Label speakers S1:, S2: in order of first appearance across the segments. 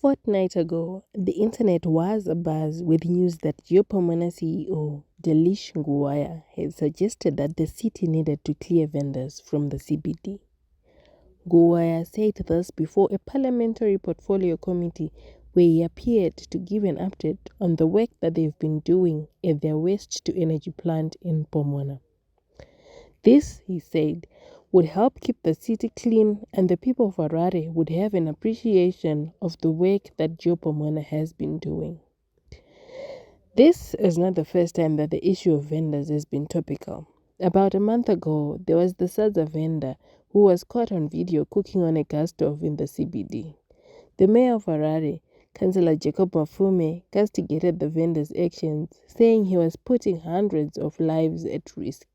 S1: fortnight ago, the internet was abuzz with news that Geo Pomona CEO Delish Nguwaya had suggested that the city needed to clear vendors from the CBD. Nguwaya said this before a parliamentary portfolio committee where he appeared to give an update on the work that they've been doing at their waste-to-energy plant in Pomona. This, he said, would help keep the city clean, and the people of Harare would have an appreciation of the work that Geo Pomona has been doing. This is not the first time that the issue of vendors has been topical. About a month ago, there was the Sadza vendor who was caught on video cooking on a gas stove in the CBD. The mayor of Harare, Councillor Jacob Mafume, castigated the vendor's actions, saying he was putting hundreds of lives at risk.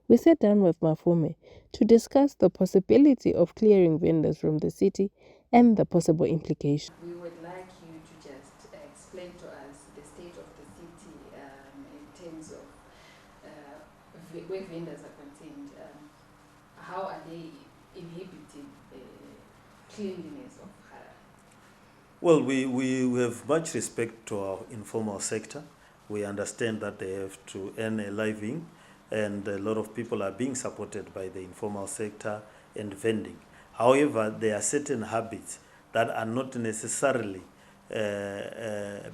S1: We sat down with Mafume to discuss the possibility of clearing vendors from the city and the possible implications.
S2: We would like you to just explain to us the state of the city in terms of where vendors are concerned. How are they inhibiting cleanliness of Harare?
S3: Well, we have much respect to our informal sector. We understand that they have to earn a living, and a lot of people are being supported by the informal sector and vending. However, there are certain habits that are not necessarily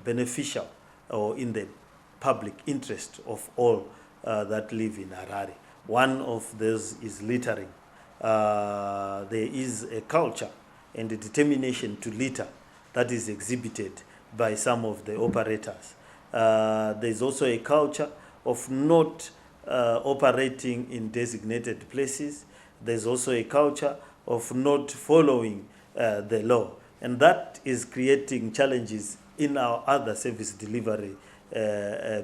S3: beneficial or in the public interest of all that live in Harare. One of those is littering. There is a culture and a determination to litter that is exhibited by some of the operators. There's also a culture of not operating in designated places. There's also a culture of not following the law, and that is creating challenges in our other service delivery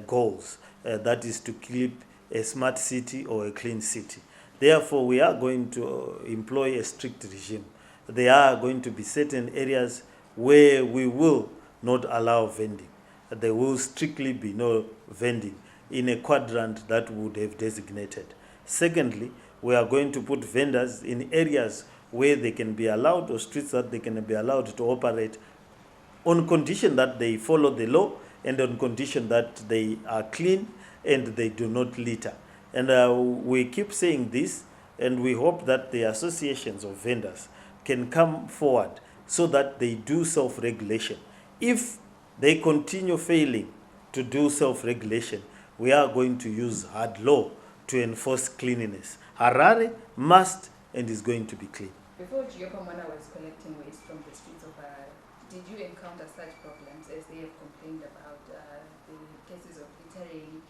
S3: goals, that is to keep a smart city or a clean city. Therefore, we are going to employ a strict regime. There are going to be certain areas where we will not allow vending. There will strictly be no vending in a quadrant that would have designated. Secondly, we are going to put vendors in areas where they can be allowed, or streets that they can be allowed to operate, on condition that they follow the law and on condition that they are clean and they do not litter. And we keep saying this, and we hope that the associations of vendors can come forward so that they do self-regulation. If they continue failing to do self-regulation, we are going to use hard law to enforce cleanliness. Harare must and is going to be clean.
S2: Before Geo Pomona was collecting waste from the streets of Harare, did you encounter such problems as they have complained about the cases of littering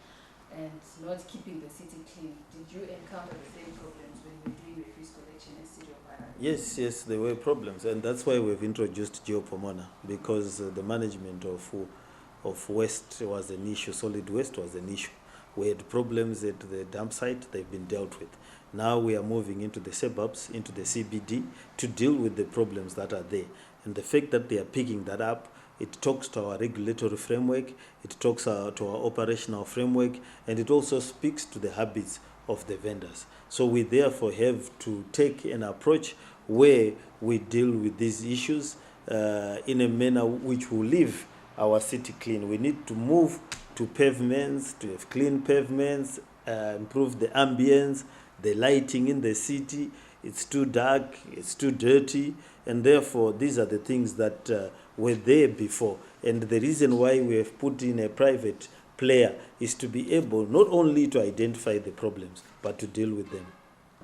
S2: and not keeping the city clean? Did you encounter the same problems when you were doing refuse collection in the city of Harare?
S3: Yes, there were problems, and that's why we've introduced Geo Pomona, because the management of waste was an issue, solid waste was an issue. We had problems at the dump site, they've been dealt with. Now we are moving into the suburbs, into the CBD, to deal with the problems that are there. And the fact that they are picking that up, it talks to our regulatory framework, it talks to our operational framework, and it also speaks to the habits of the vendors. So we therefore have to take an approach where we deal with these issues in a manner which will leave our city clean. We need to move to pavements, to have clean pavements, improve the ambience, the lighting in the city. It's too dark, it's too dirty, and therefore these are the things that were there before. And the reason why we have put in a private player is to be able not only to identify the problems, but to deal with them.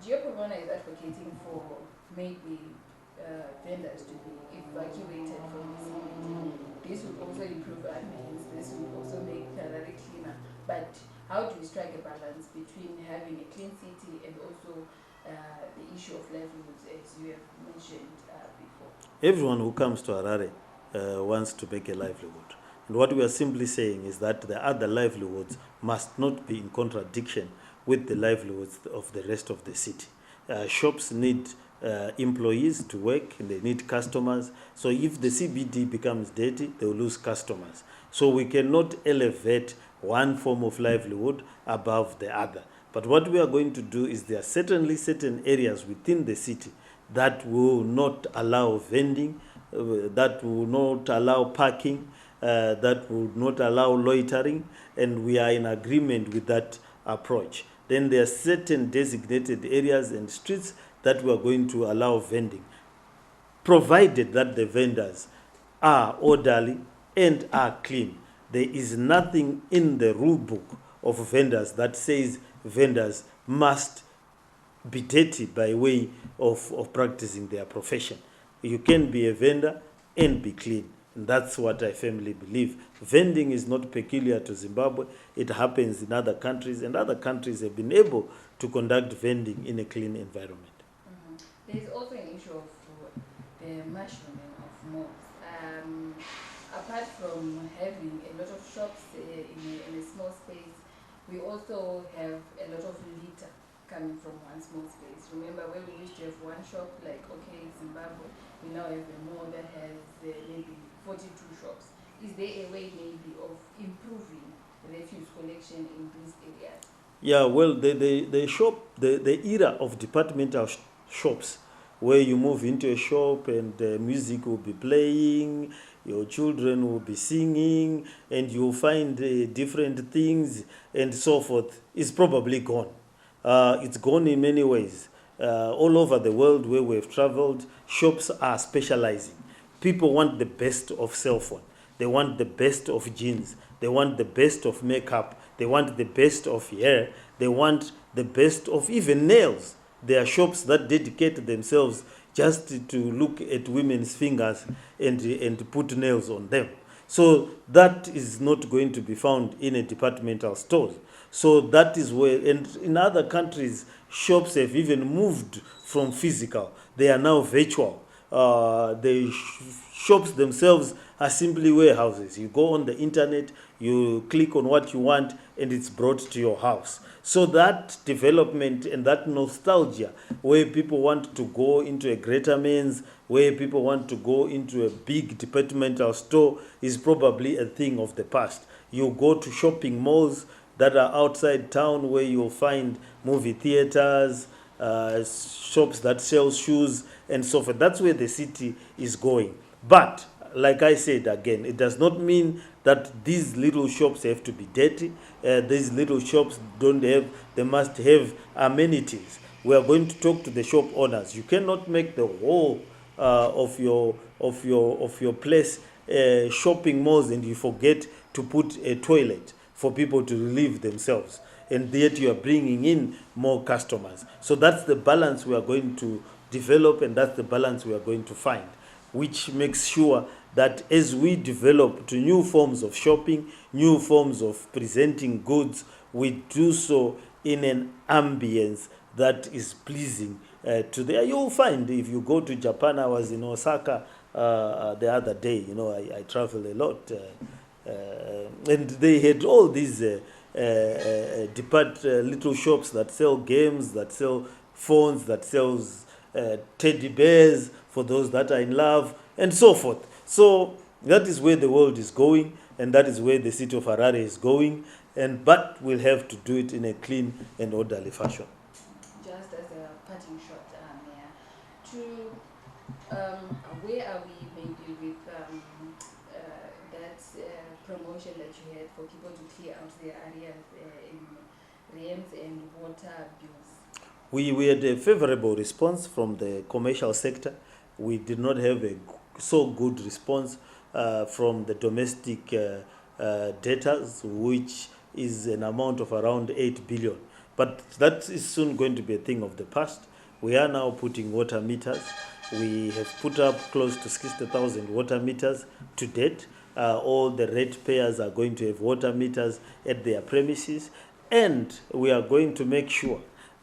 S2: Geo Pomona is advocating for maybe vendors to be evacuated from the city. This would also improve ambience, this would also make Harare cleaner. But how do we strike a balance between having a clean city and also the issue of livelihoods, as you have mentioned before?
S3: Everyone who comes to Harare wants to make a livelihood. And what we are simply saying is that the other livelihoods must not be in contradiction with the livelihoods of the rest of the city. Shops need employees to work, and they need customers. So if the CBD becomes dirty, they will lose customers. So we cannot elevate one form of livelihood above the other. But what we are going to do is there are certainly certain areas within the city that will not allow vending, that will not allow parking, that will not allow loitering, and we are in agreement with that approach. Then there are certain designated areas and streets that we are going to allow vending, provided that the vendors are orderly and are clean. There is nothing in the rule book of vendors that says vendors must be dirty by way of practicing their profession. You can be a vendor and be clean. And that's what I firmly believe. Vending is not peculiar to Zimbabwe. It happens in other countries, and other countries have been able to conduct vending in a clean environment.
S2: There is also an issue of the mushrooming of malls. Apart from having a lot of shops in a small space, we also have a lot of litter coming from one small space. Remember when we used to have one shop, like, okay, Zimbabwe, we now have a mall that has maybe 42 shops. Is there a way maybe of improving refuse collection in these areas?
S3: Yeah, well, the era of departmental shops, where you move into a shop and music will be playing, your children will be singing, and you'll find different things and so forth, is probably gone. It's gone in many ways. All over the world where we've traveled, shops are specializing. People want the best of cell phone. They want the best of jeans. They want the best of makeup. They want the best of hair. They want the best of even nails. There are shops that dedicate themselves just to look at women's fingers and put nails on them. So that is not going to be found in a departmental store. So that is where, and in other countries, shops have even moved from physical. They are now virtual. The shops themselves are simply warehouses. You go on the internet, you click on what you want, and it's brought to your house. So that development and that nostalgia, where people want to go into a greater man's, where people want to go into a big departmental store, is probably a thing of the past. You go to shopping malls that are outside town, where you'll find movie theaters, shops that sell shoes, and so forth. That's where the city is going. But like I said again, it does not mean that these little shops have to be dirty. These little shops they must have amenities. We are going to talk to the shop owners. You cannot make the whole of your place shopping malls, and you forget to put a toilet for people to relieve themselves, and yet you are bringing in more customers. So that's the balance we are going to develop, and that's the balance we are going to find, which makes sure that as we develop to new forms of shopping, new forms of presenting goods, we do so in an ambience that is pleasing to the. You'll find if you go to Japan. I was in Osaka the other day. I travel a lot, and they had all these little shops that sell games, that sell phones, that sells teddy bears for those that are in love, and so forth. So that is where the world is going, and that is where the city of Harare is going, but we'll have to do it in a clean and orderly fashion.
S2: Just as a parting shot, Mayor, where are we maybe with that promotion that you had for people to clear out their areas in rents and water bills?
S3: We had a favorable response from the commercial sector. We did not have a so good response from the domestic debtors, which is an amount of around 8 billion. But that is soon going to be a thing of the past. We are now putting water meters. We have put up close to 60,000 water meters to date. All the ratepayers are going to have water meters at their premises, and we are going to make sure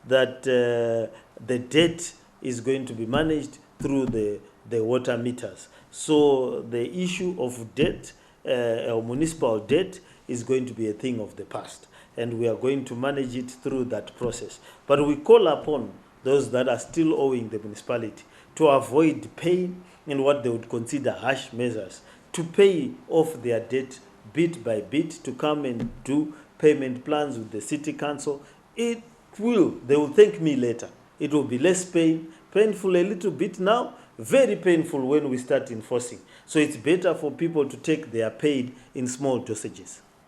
S3: that the debt is going to be managed through the water meters. So the issue of debt, or municipal debt, is going to be a thing of the past, and we are going to manage it through that process. But we call upon those that are still owing the municipality to avoid paying in what they would consider harsh measures, to pay off their debt bit by bit, to come and do payment plans with the city council. They will thank me later. It will be less painful a little bit now, very painful when we start enforcing. So it's better for people to take their paid in small dosages.